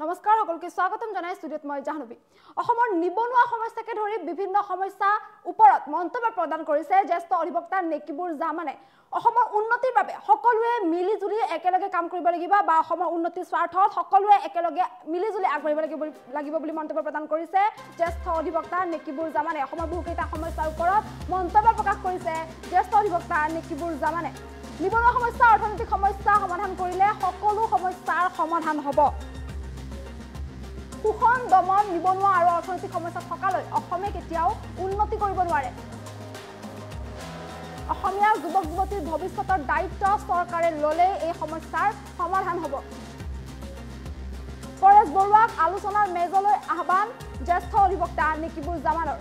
নমস্কাৰ সকলকে স্বাগতম জনাই ষ্টুডিঅ'ত মই জাহ্নবী অসমৰ নিবনুৱা সমস্যাকে ধৰি বিভিন্ন সমস্যা ওপৰত মন্তব্য প্ৰদান কৰিছে জ্যেষ্ঠ অধিবক্তা নেকিবুৰ জামানে অসমৰ উন্নতিৰ বাবে সকলোৱে মিলিজুলি একেলগে কাম কৰিব লাগিব বা অসমৰ উন্নতিৰ স্বাৰ্থত সকলোৱে একেলগে মিলিজুলি আগবাঢ়িব লাগিব বুলি মন্তব্য প্ৰদান কৰিছে জ্যেষ্ঠ অধিবক্তা নেকিবুৰ জামানে অসমৰ বহুকেইটা সমস্যাৰ ওপৰত মন্তব্য প্ৰকাশ কৰিছে জ্যেষ্ঠ অধিবক্তা নেকিবুৰ জামানে নিবনুৱা সমস্যা অৰ্থনৈতিক সমস্যা সমাধান কৰিলে সকলো সমস্যাৰ সমাধান হ'ব শোষণ দমন নিবনুৱা আৰু অৰ্থনৈতিক সমস্যা থকালৈ অসমে কেতিয়াও উন্নতি কৰিব নোৱাৰে অসমীয়া যুৱক যুৱতীৰ ভৱিষ্যতৰ দায়িত্ব চৰকাৰে ল'লে এই সমস্যাৰ সমাধান হ'ব পৰেশ বৰুৱাক আলোচনাৰ মেজলৈ আহ্বান জ্যেষ্ঠ অধিবক্তা নেকিবুৰ জামানৰ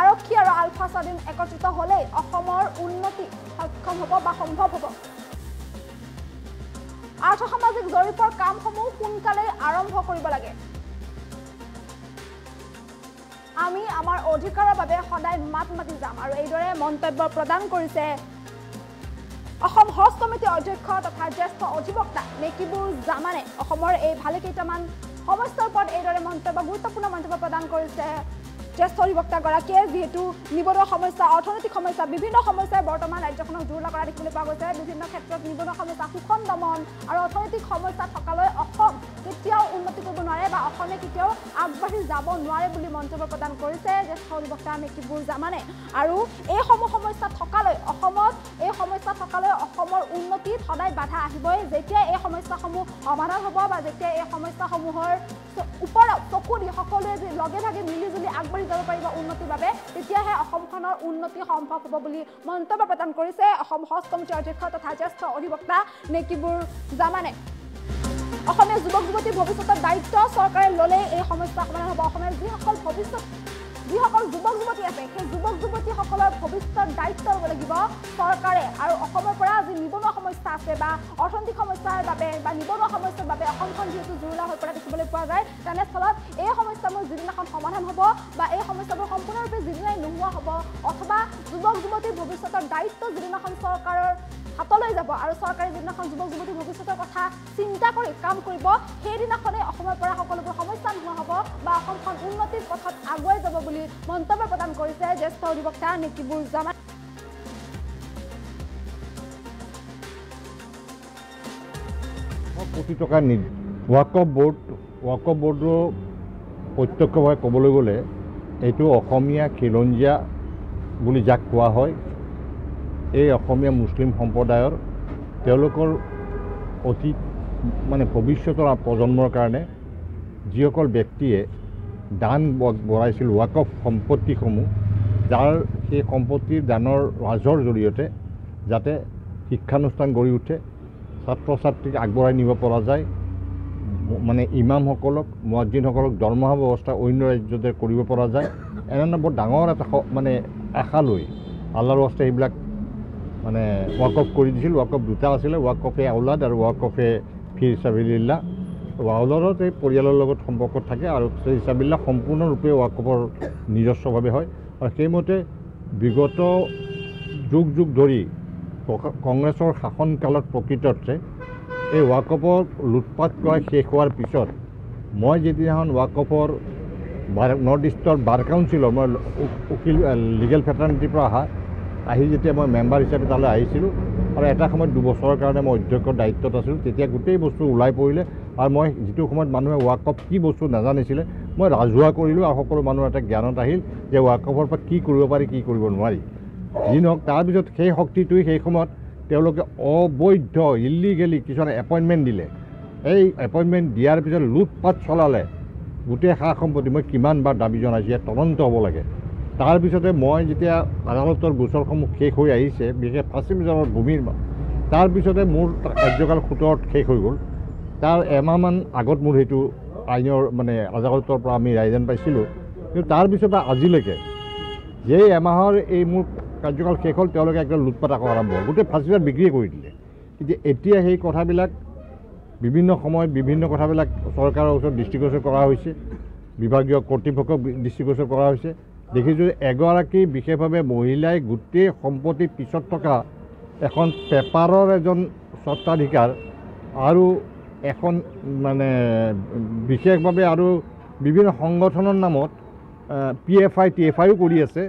আৰক্ষী আৰু আলফা স্বাধীন একত্ৰিত হ'লে অসমৰ উন্নতি সক্ষম হ'ব বা সম্ভৱ হ'ব আৰ্থসামাজিক জৰীপৰ কামসমূহ সোনকালে আৰম্ভ কৰিব লাগে আমি আমাৰ অধিকাৰৰ বাবে সদায় মাত মাতি যাম আৰু এইদৰে মন্তব্য প্ৰদান কৰিছে অসম হজ কমিটিৰ অধ্যক্ষ তথা জ্যেষ্ঠ অধিবক্তা নেকিবুৰ জামানে অসমৰ এই ভালেকেইটামান সমস্যাৰ ওপৰত এইদৰে গুৰুত্বপূৰ্ণ মন্তব্য প্ৰদান কৰিছে জ্যেষ্ঠ অধিবক্তাগৰাকীয়ে যিহেতু নিবনুৱা সমস্যা অৰ্থনৈতিক সমস্যা বিভিন্ন সমস্যাই বৰ্তমান ৰাজ্যখনক জোৰলা কৰা দেখিবলৈ পোৱা গৈছে বিভিন্ন ক্ষেত্ৰত নিবনুৱা সমস্যা শোষণ দমন আৰু অৰ্থনৈতিক সমস্যা থকালৈ অসম কেতিয়াও উন্নতি কৰিব নোৱাৰে বা অসমে কেতিয়াও আগবাঢ়ি যাব নোৱাৰে বুলি মন্তব্য প্ৰদান কৰিছে জ্যেষ্ঠ অধিবক্তা নেকিবুৰ জামানে আৰু এইসমূহ সমস্যা থকালৈ অসমৰ উন্নতিত সদায় বাধা আহিবই যেতিয়া এই সমস্যাসমূহ সমাধান হ'ব বা যেতিয়া এই সমস্যাসমূহৰ ওপৰত চকু দি সকলোৱে লগে ভাগে মিলিজুলি আগবাঢ়ি যাব পাৰিব উন্নতিৰ বাবে তেতিয়াহে অসমখনৰ উন্নতি সম্ভৱ হ'ব বুলি মন্তব্য প্ৰদান কৰিছে অসম হজ কমিটিৰ অধ্যক্ষ তথা জ্যেষ্ঠ অধিবক্তা নেকিবুৰ জামানে অসমীয়া যুৱক যুৱতীৰ ভৱিষ্যতৰ দায়িত্ব চৰকাৰে ল'লে এই সমস্যা সমাধান হ'ব অসমীয়া যিসকল যুৱক যুৱতী আছে সেই যুৱক যুৱতীসকলৰ ভৱিষ্যতৰ দায়িত্ব ল'ব লাগিব চৰকাৰে আৰু অসমৰ পৰা যি নিবনুৱা সমস্যা আছে বা অৰ্থনৈতিক সমস্যাৰ বাবে বা নিবনুৱা সমস্যাৰ বাবে অসমখন যিহেতু জোৰলা হৈ পৰা দেখিবলৈ পোৱা যায় তেনেস্থলত এই সমস্যাবোৰ যিদিনাখন সমাধান হ'ব বা এই সমস্যাবোৰ সম্পূৰ্ণৰূপে যিদিনাই নোহোৱা হ'ব অথবা যুৱক যুৱতীৰ ভৱিষ্যতৰ দায়িত্ব যিদিনাখন চৰকাৰৰ হাতলৈ যাব আৰু চৰকাৰে যিদিনাখন যুৱক যুৱতীৰ ভৱিষ্যতৰ কথা চিন্তা কৰি কাম কৰিব সেইদিনাখনে অসমৰ পৰা সকলোবোৰ সমস্যা নোহোৱা হ'ব বা অসমখন উন্নতিৰ পথত আগুৱাই যাব বুলি মন্তব্য প্ৰদান কৰিছে জ্যেষ্ঠ অধিবক্তা নেকিবুৰ জামানে কোটি টকা ৱাকফ বোৰ্ডৰ প্ৰত্যক্ষভাৱে ক'বলৈ গ'লে এইটো অসমীয়া খিলঞ্জীয়া বুলি যাক কোৱা হয় এই অসমীয়া মুছলিম সম্প্ৰদায়ৰ তেওঁলোকৰ অতীত ভৱিষ্যতৰ প্ৰজন্মৰ কাৰণে যিসকল ব্যক্তিয়ে দান বঢ়াইছিল ৱাকফ সম্পত্তিসমূহ যাৰ সেই সম্পত্তিৰ দানৰ ৰাজৰ জৰিয়তে যাতে শিক্ষানুষ্ঠান গঢ়ি উঠে ছাত্ৰ ছাত্ৰীক আগবঢ়াই নিব পৰা যায় ইমামসকলক মুৱাজ্জিনসকলক দৰমহা ব্যৱস্থা অন্য ৰাজ্যতে কৰিব পৰা যায় এনে বৰ ডাঙৰ এটা আশা লৈ আল্লাহৰ ৰাস্তাত এইবিলাক ৱাকফ কৰি দিছিল ৱাকফ দুটা আছিলে ৱাকফে আউলাদ আৰু ৱাকফে ফি সাবিলিল্লাহ আউলাদত এই পৰিয়ালৰ লগত সম্পৰ্ক থাকে আৰু ফি সাবিলিল্লাহ সম্পূৰ্ণৰূপে ৱাকফৰ নিজস্বভাৱে হয় আৰু সেইমতে বিগত যুগ ধৰি কংগ্ৰেছৰ শাসনকালত প্ৰকৃততে এই ৱাকফৰ লুটপাট কৰা শেষ হোৱাৰ পিছত মই যেতিয়াখন ৱাকফৰ নৰ্থ ইষ্টৰ বাৰ কাউন্সিলৰ মই উকিল লিগেল ফেটাৰ্নিটিৰ পৰা আহি যেতিয়া মই মেম্বাৰ হিচাপে তালৈ আহিছিলোঁ আৰু এটা সময়ত 2 বছৰৰ কাৰণে মই অধ্যক্ষৰ দায়িত্বত আছিলোঁ তেতিয়া গোটেই বস্তু ওলাই পৰিলে আৰু মই যিটো সময়ত মানুহে ৱাকফ কি বস্তু নাজানিছিলে মই ৰাজহুৱা কৰিলোঁ আৰু সকলো মানুহৰ এটা জ্ঞানত আহিল যে ৱাকফৰ পৰা কি কৰিব পাৰি কি কৰিব নোৱাৰি যি নহওক তাৰপিছত সেই শক্তিটোৱে সেই সময়ত তেওঁলোকে অবৈধ ইলিগেলি কিছুমান এপইণ্টমেণ্ট দিলে এই এপইণ্টমেণ্ট দিয়াৰ পিছত লুটপাট চলালে গোটেই সা সম্পত্তি মই কিমানবাৰ দাবী জনাইছোঁ ইয়াত তদন্ত হ'ব লাগে তাৰপিছতে মই যেতিয়া আদালতৰ গোচৰসমূহ শেষ হৈ আহিছে বিশেষ পশ্চিম জনৰ ভূমিৰ তাৰপিছতে মোৰ কাৰ্যকাল 17ত শেষ হৈ গ'ল তাৰ এমাহমান আগত মোৰ সেইটো আইনৰ আদালতৰ পৰা আমি ৰায়দান পাইছিলোঁ কিন্তু তাৰপিছতে আজিলৈকে যেই এমাহৰ এই মোৰ কাৰ্যকাল শেষ হ'ল তেওঁলোকে একদম লুটপাট আকৌ আৰম্ভ হ'ল গোটেই ফাঁচিপাত বিক্ৰীয়ে কৰি দিলে কিন্তু এতিয়া সেই কথাবিলাক বিভিন্ন সময়ত বিভিন্ন কথাবিলাক চৰকাৰৰ ওচৰত দৃষ্টিগোচৰ কৰা হৈছে বিভাগীয় কৰ্তৃপক্ষক দৃষ্টিগোচৰ কৰা হৈছে দেখিছোঁ এগৰাকী বিশেষভাৱে মহিলাই গোটেই সম্পত্তিৰ পিছত থকা এখন পেপাৰৰ এজন স্বত্বাধিকাৰ আৰু এখন মানে বিশেষভাৱে আৰু বিভিন্ন সংগঠনৰ নামত PFI TFIও কৰি আছে,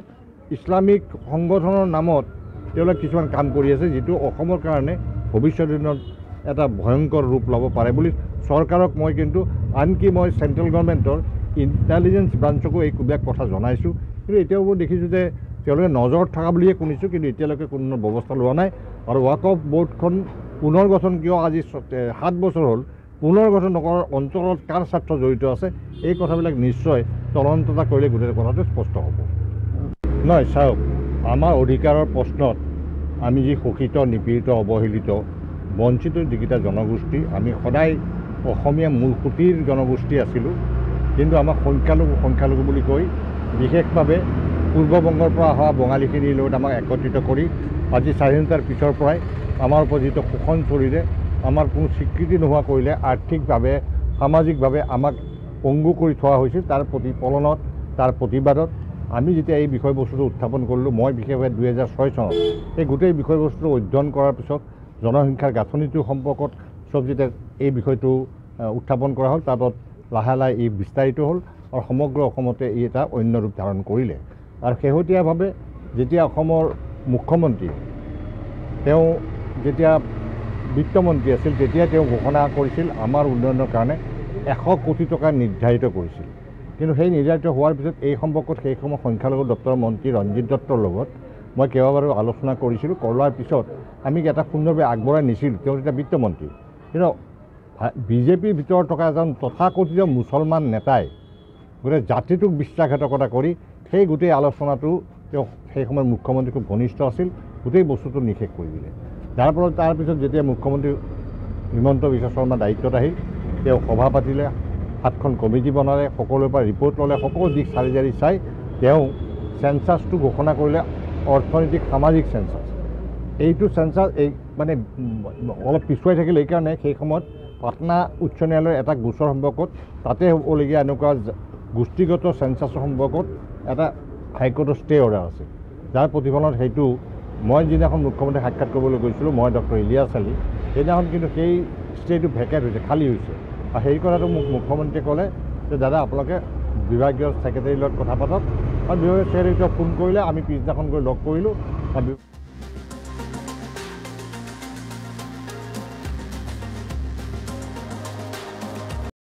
ইছলামিক সংগঠনৰ নামত তেওঁলোকে কিছুমান কাম কৰি আছে, যিটো অসমৰ কাৰণে ভৱিষ্যত দিনত এটা ভয়ংকৰ ৰূপ ল'ব পাৰে বুলি চৰকাৰক মই কিন্তু আনকি মই চেণ্ট্ৰেল গভৰ্ণমেণ্টৰ ইণ্টেলিজেঞ্চ ব্ৰাঞ্চকো এইবিলাক কথা জনাইছোঁ। কিন্তু এতিয়াও মই দেখিছোঁ যে তেওঁলোকে নজৰত থকা বুলিয়ে শুনিছোঁ, কিন্তু এতিয়ালৈকে কোনো ব্যৱস্থা লোৱা নাই। আৰু ৱাকফ বোৰ্ডখন পুনৰ গঠন কিয় আজি 7 বছৰ হ'ল পুনৰ গঠন নকৰাৰ অঞ্চলত কাৰ স্বাৰ্থ জড়িত আছে, এই কথাবিলাক নিশ্চয় তদন্ততা কৰিলে গোটেই কথাটো স্পষ্ট হ'ব। নহয় চাওক, আমাৰ অধিকাৰৰ প্ৰশ্নত আমি যি শোষিত, নিপীড়িত, অৱহেলিত, বঞ্চিত যিকেইটা জনগোষ্ঠী, আমি সদায় অসমীয়া মূলসুঁতিৰ জনগোষ্ঠী আছিলোঁ। কিন্তু আমাক সংখ্যালঘু বুলি কৈ বিশেষভাৱে পূৰ্ববংগৰ পৰা অহা বঙালীখিনিৰ লগত আমাক একত্ৰিত কৰি আজি স্বাধীনতাৰ পিছৰ পৰাই আমাৰ ওপৰত যিটো শোষণ চলিলে, আমাৰ কোনো স্বীকৃতি নোহোৱা কৰিলে, আৰ্থিকভাৱে সামাজিকভাৱে আমাক পংগু কৰি থোৱা হৈছিল। তাৰ প্ৰতিফলনত, তাৰ প্ৰতিবাদত আমি যেতিয়া এই বিষয়বস্তুটো উত্থাপন কৰিলোঁ, মই বিশেষভাৱে 2006 চনত এই গোটেই বিষয়বস্তুটো অধ্যয়ন কৰাৰ পিছত জনসংখ্যাৰ গাঁথনিটোৰ সম্পৰ্কত চব যেতিয়া এই বিষয়টো উত্থাপন কৰা হ'ল, তাৰপৰা লাহে লাহে ই বিস্তাৰিত হ'ল আৰু সমগ্ৰ অসমতে ই এটা অন্য ৰূপ ধাৰণ কৰিলে। আৰু শেহতীয়াভাৱে যেতিয়া অসমৰ মুখ্যমন্ত্ৰী তেওঁ যেতিয়া বিত্তমন্ত্ৰী আছিল, তেতিয়া তেওঁ ঘোষণা কৰিছিল আমাৰ উন্নয়নৰ কাৰণে 100 কোটি টকা নিৰ্ধাৰিত কৰিছিল। কিন্তু সেই নিৰ্ধাৰিত হোৱাৰ পিছত এই সম্পৰ্কত সেই সময়ত সংখ্যালঘু দপ্তৰৰ মন্ত্ৰী ৰঞ্জিত দত্তৰ লগত মই কেইবাবাৰো আলোচনা কৰিছিলোঁ। কৰাৰ পিছত আমি এটা সুন্দৰভাৱে আগবঢ়াই নিছিলোঁ। তেওঁ তেতিয়া বিত্তমন্ত্ৰী, কিন্তু বিজেপিৰ ভিতৰত থকা এজন তথাকথিত মুছলমান নেতাই গোটেই জাতিটোক বিশ্বাসঘাতকতা কৰি সেই গোটেই আলোচনাটো তেওঁ সেই সময়ত মুখ্যমন্ত্ৰী খুব ঘনিষ্ঠ আছিল, গোটেই বস্তুটো নিষেধ কৰি দিলে। যাৰ ফলত তাৰপিছত যেতিয়া মুখ্যমন্ত্ৰী হিমন্ত বিশ্ব শৰ্মা দায়িত্বত আহিল, তেওঁ সভা পাতিলে, 7খন কমিটি বনালে, সকলোৰে পৰা ৰিপৰ্ট ল'লে, সকলো দিশ চালি জাৰি চাই তেওঁ চেঞ্চাছটো ঘোষণা কৰিলে, অৰ্থনৈতিক সামাজিক চেঞ্চাছ। এইটো চেঞ্চাছ এই মানে অলপ পিছুৱাই থাকিল। এইকাৰণে সেই সময়ত পাটনা উচ্চ ন্যায়ালয়ৰ এটা গোচৰ সম্পৰ্কত তাতে হ'বলগীয়া এনেকুৱা গোষ্ঠীগত চেঞ্চাছৰ সম্পৰ্কত এটা হাইকোৰ্টৰ ষ্টে অৰ্ডাৰ আছে, যাৰ প্ৰতিফলনত সেইটো মই যিদিনাখন মুখ্যমন্ত্ৰী সাক্ষাৎ কৰিবলৈ গৈছিলোঁ, মই ডক্টৰ ইলিয়াছ আলী, সেইদিনাখন কিন্তু সেই ষ্টেটো ভেকেট হৈছে, খালী হৈছে। আৰু সেই কথাটো মোক মুখ্যমন্ত্ৰীয়ে ক'লে যে দাদা আপোনালোকে বিভাগীয় ছেক্ৰেটাৰীৰ লগত কথা পাতক। আৰু বিভাগীয় ছেক্ৰেটাৰীক ফোন কৰিলে, আমি পিছদিনাখন গৈ লগ কৰিলোঁ।